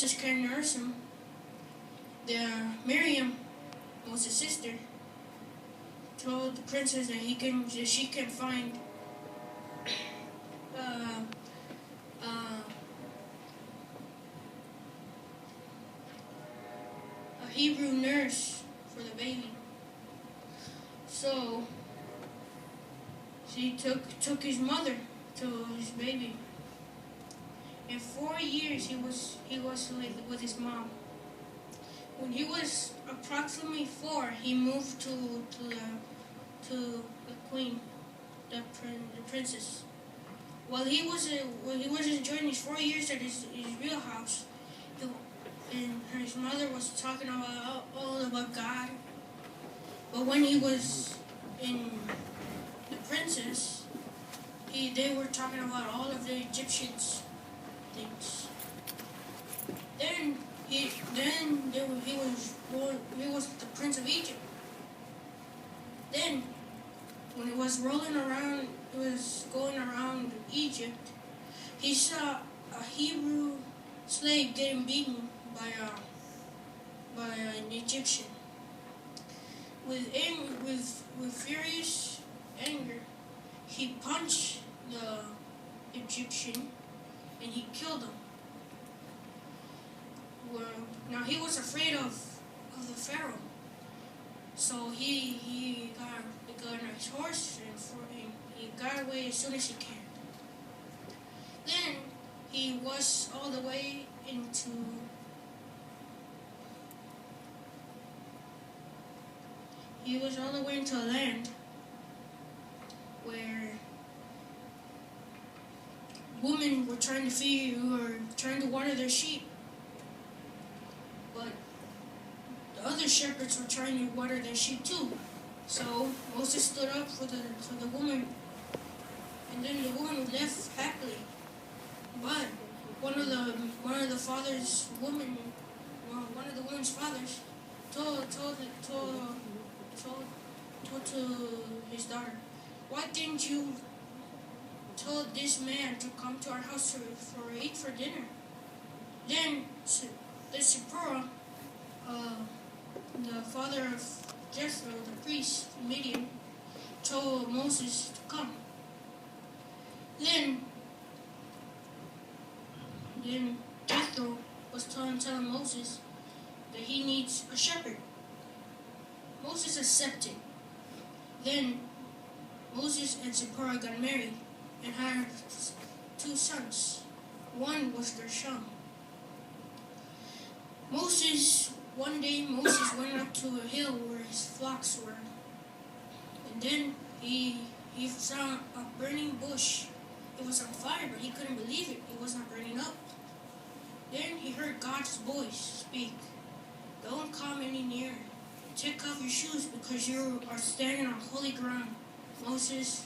Just can't nurse him. Miriam, Moses' sister, told the princess that she can find uh, uh, a Hebrew nurse for the baby. So she took his mother to his baby. In 4 years, he was with his mom. When he was approximately 4, he moved to the queen, the princess. While he was enjoying his 4 years at his real house, and his mother was talking about God. But when he was in the princess, they were talking about all of the Egyptians things. Then he was the prince of Egypt. Then when he was going around Egypt, he saw a Hebrew slave getting beaten by an Egyptian. With furious anger, he punched the Egyptian and he killed him. Now he was afraid of the Pharaoh, so he got on his horse and he got away as soon as he can. Then he was all the way into a land where women were trying to water their sheep. But the other shepherds were trying to water their sheep too. So Moses stood up for the woman, and then the woman left happily. But one of the woman's fathers told to his daughter, "Why didn't you tell this man to come to our house for dinner?" Then the Zipporah, the father of Jethro, the priest, Midian, told Moses to come. Then Jethro was telling Moses that he needs a shepherd. Moses accepted. Then Moses and Zipporah got married and had 2 sons. One was Gershom. One day Moses went up to a hill where his flocks were. And then he saw a burning bush. It was on fire, but he couldn't believe it. It was not burning up. Then he heard God's voice speak. "Don't come any nearer. Take off your shoes because you are standing on holy ground." Moses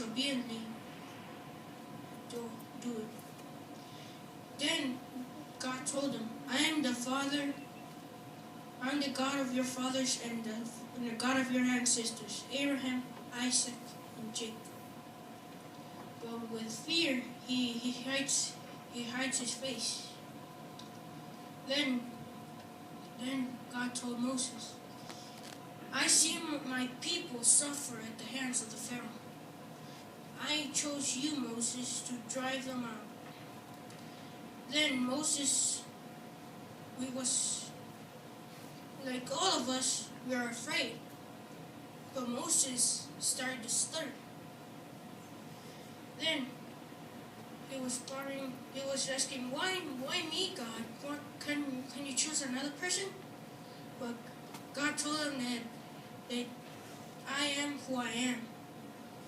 obediently do it. Then God told him, I am the God of your fathers and the God of your ancestors, Abraham, Isaac, and Jacob. But with fear, he hides his face. Then God told Moses, I see my people suffer at the hands of the Pharaoh. I chose you, Moses, to drive them out. Then Moses, we was, like all of us, we were afraid. But Moses started to stutter. Then he was asking, why me, God? Can you choose another person? But God told him that I am who I am,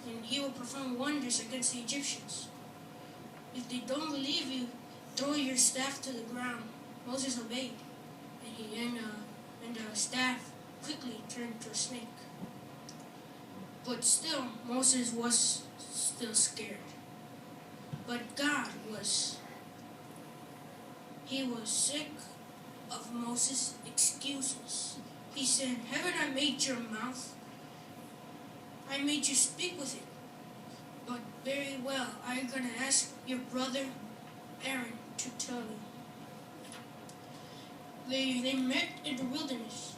and he will perform wonders against the Egyptians. If they don't believe you, throw your staff to the ground. Moses obeyed, and the staff quickly turned into a snake. But still, Moses was still scared. But God was sick of Moses' excuses. He said, haven't I made your mouth? I made you speak with it. But very well, I'm going to ask your brother Aaron to tell you. they met in the wilderness.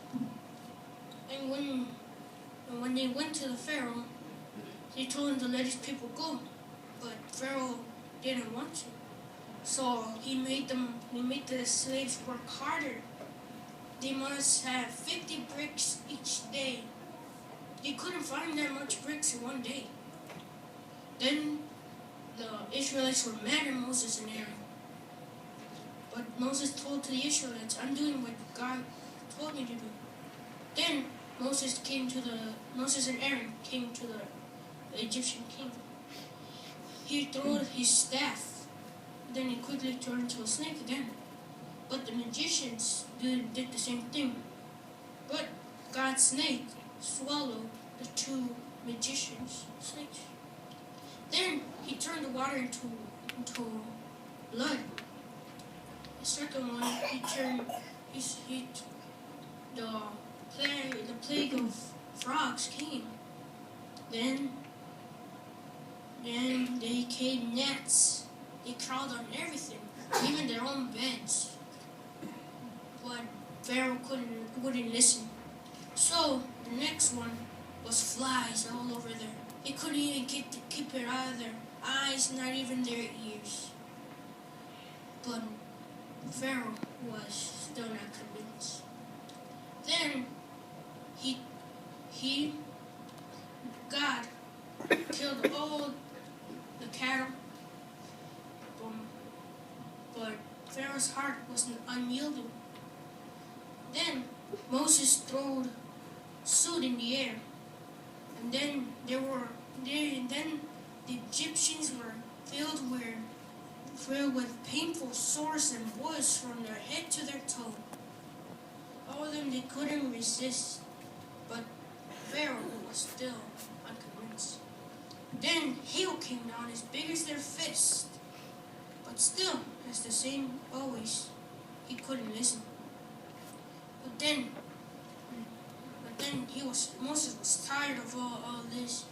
And when they went to the Pharaoh, they told him to let his people go. But Pharaoh didn't want to. So he made the slaves work harder. They must have 50 bricks each day. They couldn't find that much bricks in one day. Then the Israelites were mad at Moses and Aaron. But Moses told to the Israelites, I'm doing what God told me to do. Then Moses and Aaron came to the Egyptian king. He threw his staff. Then he quickly turned into a snake again. But the magicians did the same thing. But God's snake swallowed the two magicians' snakes. Then he turned the water into blood. The second one, the plague of frogs came. Then they came gnats. They crawled on everything, even their own beds. But Pharaoh wouldn't listen. So the next one was flies all over there. He couldn't even keep it out of their eyes, not even their ears. But Pharaoh was still not convinced. Then God killed all the cattle. But Pharaoh's heart was unyielding. Then Moses threw soot in the air, and then the Egyptians were filled with painful sores and boils from their head to their toe. All of them they couldn't resist, but Pharaoh was still unconvinced. Then hail came down as big as their fist, but still, as the same always, he couldn't listen. But then Moses was tired of all this.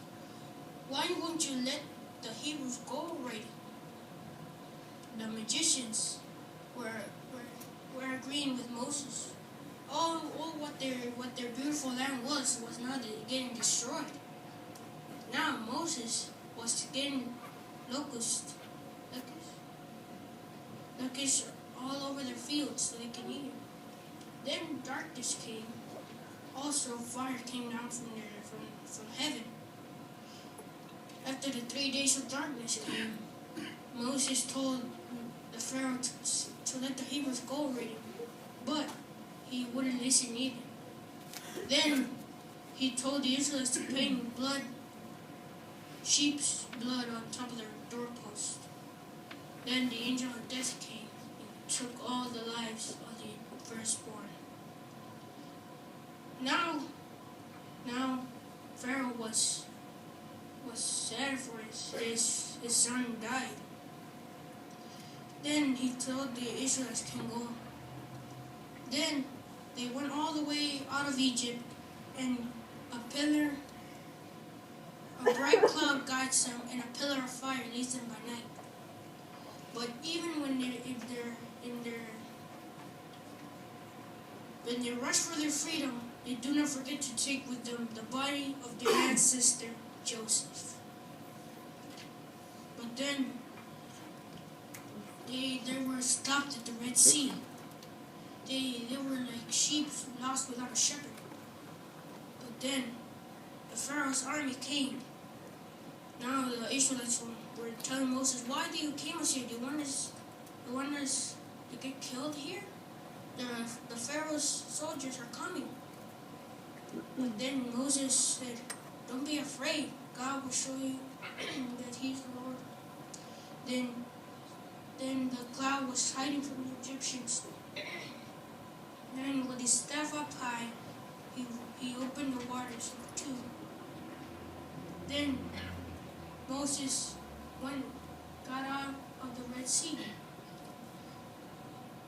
Why won't you let the Hebrews go already? The magicians were agreeing with Moses. All what their beautiful land was now getting destroyed. Now Moses was getting locusts all over their fields so they can eat it. Then darkness came. Also fire came down from heaven. After the 3 days of darkness came, Moses told the Pharaoh to let the Hebrews go already, but he wouldn't listen either. Then he told the Israelites to paint sheep's blood on top of their doorpost. Then the angel of death came and took all the lives of the firstborn. Now Pharaoh was sad for his son died. Then he told the Israelites can go. Then they went all the way out of Egypt, and a bright cloud guides them, and a pillar of fire leads them by night. But even when they rush for their freedom, they do not forget to take with them the body of their ancestor Joseph. But then they were stopped at the Red Sea. They were like sheep lost without a shepherd. But then the Pharaoh's army came. Now the Israelites were telling Moses, why do you came us here? Do you want us to get killed here? The Pharaoh's soldiers are coming. But then Moses said, don't be afraid. God will show you that He's the Lord. Then the cloud was hiding from the Egyptians. Then with his staff up high, he opened the waters in two. Then Moses got out of the Red Sea.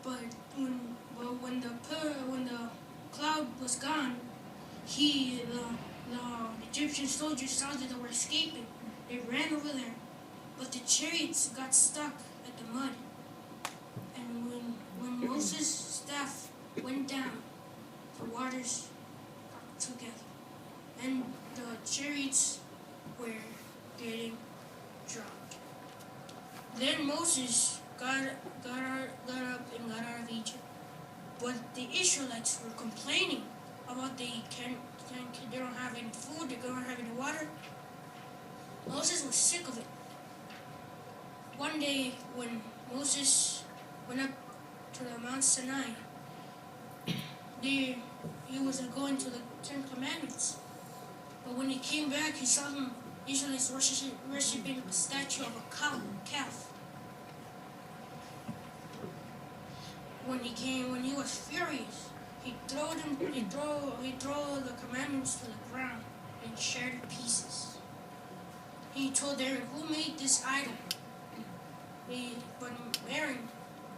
But when the cloud was gone, the Egyptian soldiers saw that they were escaping. They ran over there, but the chariots got stuck at the mud. And when Moses' staff went went down, the waters together, and the chariots were getting dropped. Then Moses got up and got out of Egypt. But the Israelites were complaining about they don't have any food, they don't have any water. Moses was sick of it. One day when Moses went up to the Mount Sinai, he was going to the Ten Commandments. But when he came back, he saw them Israelites worshiping a statue of a calf. When he was furious, he threw the commandments to the ground and shattered pieces. He told Aaron, "Who made this idol?" But Aaron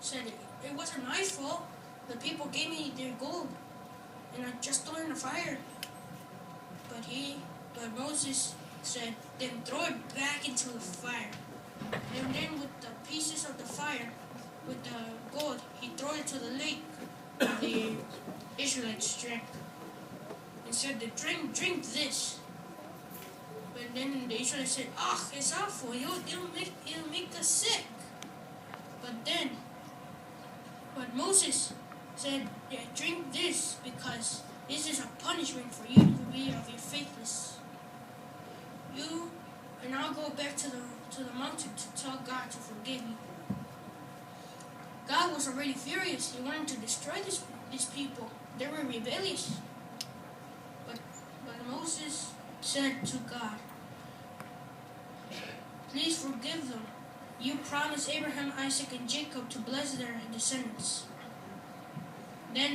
said, "It wasn't my fault. The people gave me their gold, and I just threw it in the fire." But Moses said, "Then throw it back into the fire." And then with the pieces of the fire, with the gold, he threw it to the lake where the Israelites drank. And said, drink this. But then the Israelites said, "Ah, it's awful. It'll make us sick." But Moses said, "Yeah, drink this because this is a punishment for you to be of your faithless. You and I'll go back to the mountain to tell God to forgive you." God was already furious. He wanted to destroy these people. They were rebellious. But Moses said to God, "Please forgive them. You promised Abraham, Isaac, and Jacob to bless their descendants." Then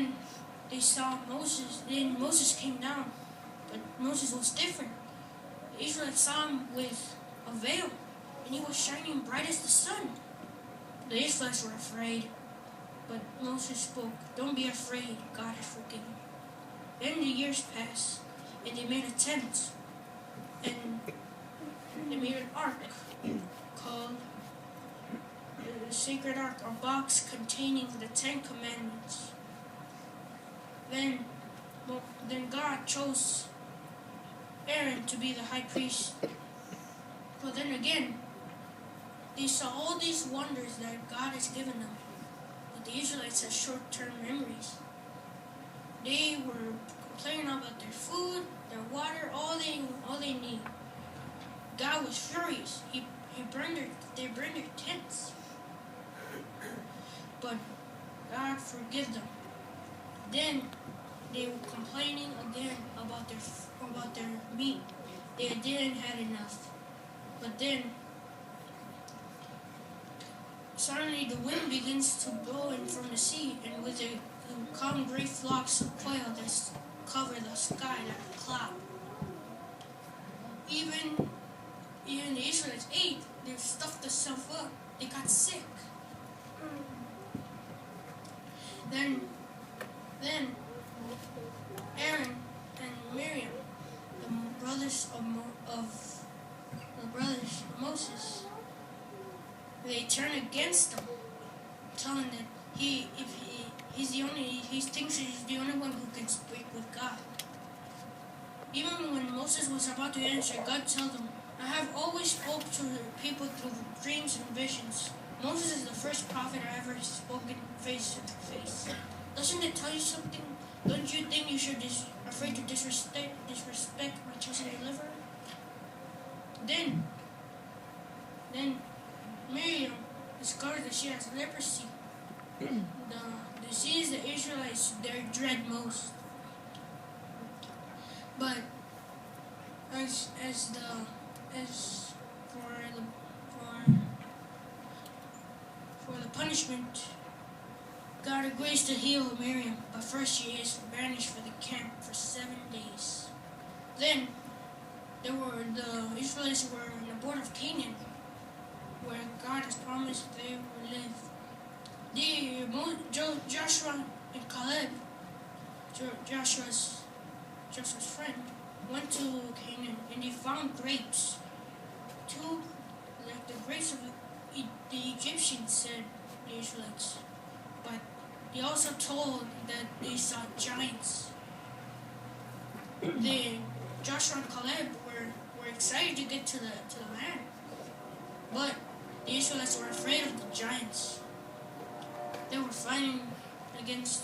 they saw Moses. Then Moses came down. But Moses was different. The Israelites saw him with a veil, and he was shining bright as the sun. The Israelites were afraid, but Moses spoke, "Don't be afraid, God has forgiven." Then the years passed, and they made a tent, and they made an ark called the Sacred Ark, a box containing the Ten Commandments. Then God chose Aaron to be the high priest. But then again, they saw all these wonders that God has given them. But the Israelites had short-term memories. They were complaining about their food, their water, all they need. God was furious. They burned their tents. But God forgave them. Then they were complaining again about their meat. They didn't have enough. But then suddenly the wind begins to blow in from the sea, and with it come great flocks of quail that cover the sky like a cloud. Even the Israelites ate. They stuffed themselves up. They got sick. Then Aaron and Miriam, the brothers of Moses, they turn against him, telling that he thinks he's the only one who can speak with God. Even when Moses was about to answer, God told him, "I have always spoke to people through dreams and visions. Moses is the first prophet I ever spoken face to face. Doesn't it tell you something? Don't you think you should be afraid to disrespect my chosen deliverer?" Then Miriam discovered that she has leprosy, the disease the Israelites dread most. But as for the punishment, God agrees to heal Miriam, but first she is banished from the camp for 7 days. Then the Israelites were in the border of Canaan, where God has promised they will live. Joshua and Caleb, Joshua's friend, went to Canaan, and they found grapes. Like the grapes of the Egyptians, said the Israelites. But He also told that they saw giants. Joshua and Caleb were excited to get to the land, but the Israelites were afraid of the giants. They were fighting against